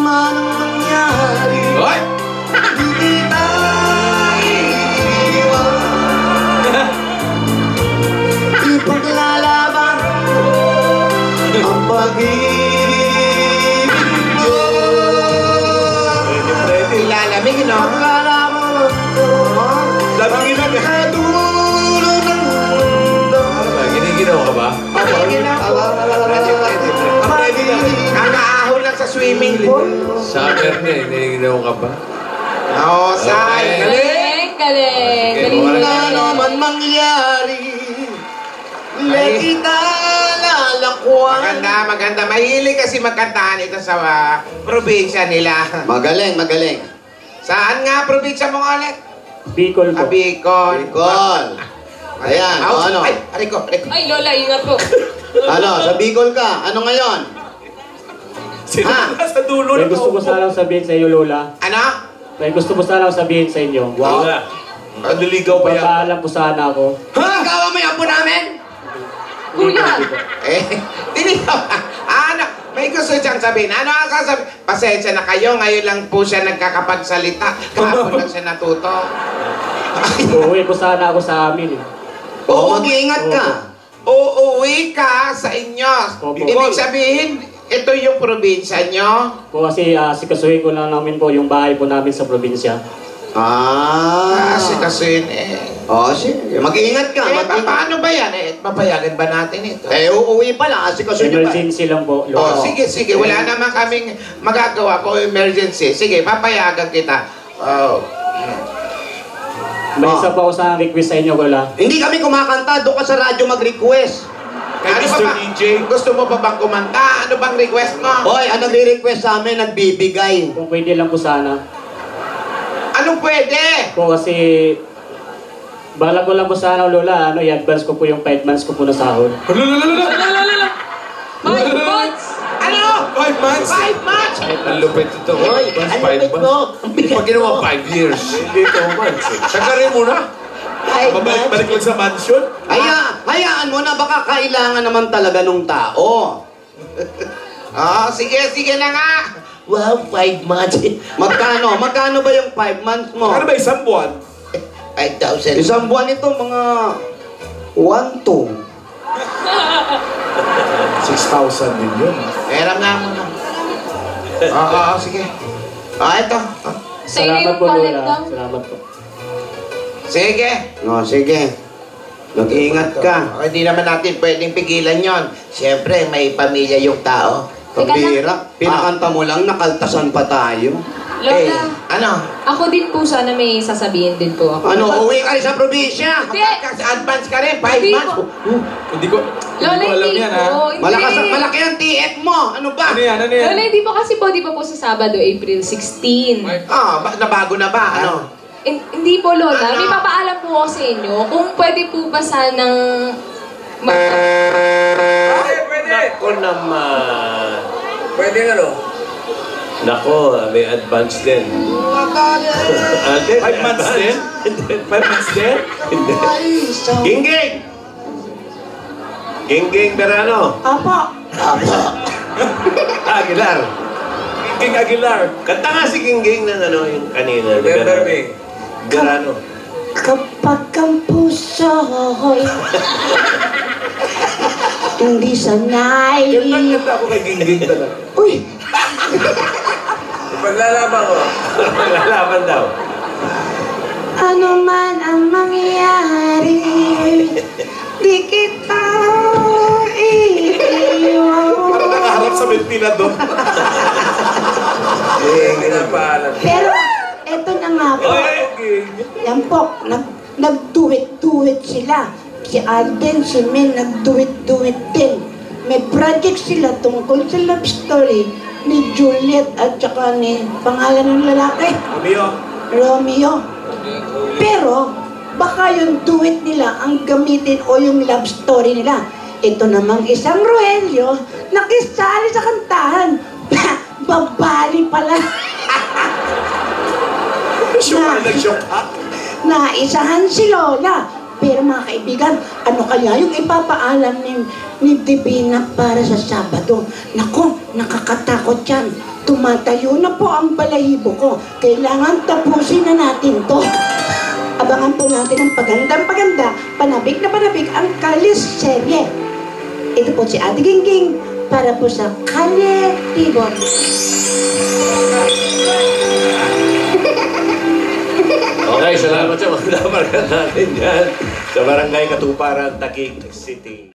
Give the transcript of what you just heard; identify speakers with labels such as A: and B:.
A: man ang mangyari,
B: Hoy!
A: hindi tayo iiwan. Ipaglalaban ang pag-ibig mo.
B: Ilalamig, no?
A: Ipaglalaban ko
B: Lamigin na.
A: katulad ng mundo.
B: Giniginaw ka ba?
C: Kakaahon lang sa swimming pool.
B: Summer na eh. Giniginaw ka ba?
C: Naosay.
D: Galing, galing. Galing
A: Kung
D: mo
A: ano
D: yan.
A: man mangyari, hindi kita lalakwan.
C: Maganda, maganda. Mahilig kasi magkantahan ito sa probinsya nila.
A: Magaling, magaling.
C: Saan nga probinsya mo ulit?
E: Bicol po.
C: Bicol.
A: Bicol. Ayan, o ano?
C: Ay, ariko.
D: Ay, Lola, ingat po.
A: Ano, sa Bicol ka? Ano ngayon?
B: Sino ka sa dulo
E: May
B: na
E: gusto ko sanang sabihin sa iyo, Lola.
C: Ano?
E: May gusto ko sanang sabihin sa inyo.
B: Wow. Naliligaw pa yan.
E: Papaalam po sana ako.
A: Ikaw mo yung apo namin?
D: Kuya.
C: Tinitaw. Ano? May gusto siyang sabihin. Ano ang sasabihin? Pasensya na kayo. Ngayon lang po siya nagkakapagsalita. Kahapon lang siya natuto.
E: Uuwi po sana ako sa amin.
A: Oo, mag-iingat ka.
C: Uuwi ka sa inyo.
E: Opo.
C: Ibig sabihin, ito yung probinsya nyo.
E: Po kasi sikasuhin ko lang namin po yung bahay po namin sa probinsya.
C: Kasi eh.
A: Sige. Mag-iingat ka.
C: Paano ba yan? Papayagan ba natin ito?
A: Uuwi pa lang. Kasi
E: Emergency lang po, Lola.
C: Sige. Wala naman kaming magagawa kung emergency. Sige, papayagan kita.
E: May isa pa ako sa request sa inyo, Lola.
A: Hindi kami kumakanta. Doon ka sa radyo mag-request.
B: Kay
C: Ano
B: Mr.
C: ba?
B: DJ.
C: Gusto mo pa bang kumanta? Ano bang request mo?
A: Hoy, ang nagre-request sa amin, nagbibigay.
E: Kung pwede lang po sana.
C: Anong pwede?
E: Po kasi bala ko lang po sana, Lola, i-advance ko po yung 5 months ko po na sahod.
D: Lala. 5 months.
C: Ano?
B: 5 months?
C: 5 months?
B: Ang lupit ito.
A: Hoy,
B: Mas
A: ang
B: 5
A: lupit
B: months.
A: mo.
B: Pag ginawa 5 years, hindi 2 months. Sagarin mo na. Balik lang sa mansion.
A: Hayaan mo na, baka kailangan naman talaga nung tao.
C: Sige na nga.
A: Wow, 5 months. Magkano ba yung 5 months mo?
B: Ano ba isang buwan?
C: 5,000.
A: Isang buwan ito, mga 1-2.
B: 6,000 din yun.
C: Pera nga mo na. Sige. Ito.
D: Sa iyo
E: Salamat
D: yung
E: po,
D: palit
E: Lola.
D: lang.
E: Salamat po.
C: Sige.
A: Sige. Mag-iingat ka.
C: Hindi naman natin pwedeng pigilan yon. Siyempre, may pamilya yung tao.
A: Pabira. Pinakanta mo lang, nakaltasan pa tayo.
D: Lola,
C: Ano?
D: ako din po sana may sasabihin din po ako.
A: Ano, uwi ka rin sa probinsya.
D: Hindi.
C: Advance ka rin, 5
D: Hindi
C: months.
D: po.
B: Hindi ko
D: Lola,
B: alam
D: hindi
B: yan,
D: po.
B: ha?
D: Hindi.
A: Malaki ang TF mo. Ano ba?
B: Ano yan?
D: Lola, hindi po kasi po, di ba po sa Sabado, April 16.
C: Nabago na ba? Ano?
D: Hindi po, Lola.
C: Ano?
D: May papaalam po ako sa inyo kung pwede po ba sanang...
C: Pwede.
F: Ako naman.
C: Pwede ano?
F: Nako, may advance din.
B: 5 months din? 5 months din?
F: Gingging! Gingging Berano.
A: Apa.
F: Aguilar.
B: King Aguilar.
F: Kanta nga si Gingging ng ano yung kanina. Berano.
A: Kapag ang puso'y hindi sanay.
B: Kanta ako kay Gingging talaga.
A: Uy!
C: Paglalaban ko.
F: Lalaban daw.
A: Ano man ang mangyari, di kita iiwan.
B: Parang nakaharap sa ventilador.
A: Pero, eto na nga po. Yan po, nag-duet-duet sila. Si Alden, si Min, nag-duet-duet din. May project sila tungkol sa love story ni Juliet at saka ni pangalan ng lalaki, Romeo. Pero, baka yung duet nila ang gamitin o yung love story nila. Ito namang isang Roelio, nakisali sa kantahan. Babali pala. Naisahan si Lola. Pero mga kaibigan, ano kaya yung ipapaalam ni Divina para sa Sabado? Naku, nakakatakot yan. tumatayo na po ang balahibo ko. Kailangan tapusin na natin to. Abangan po natin ang pagandang-paganda, panabik na panabik ang Kalis serye. Ito po si Ate Gingging para po sa Kalye Tibon.
B: Okay, salamat sa mga namarkan natin yan sa Barangay Katuparan, Taguig City.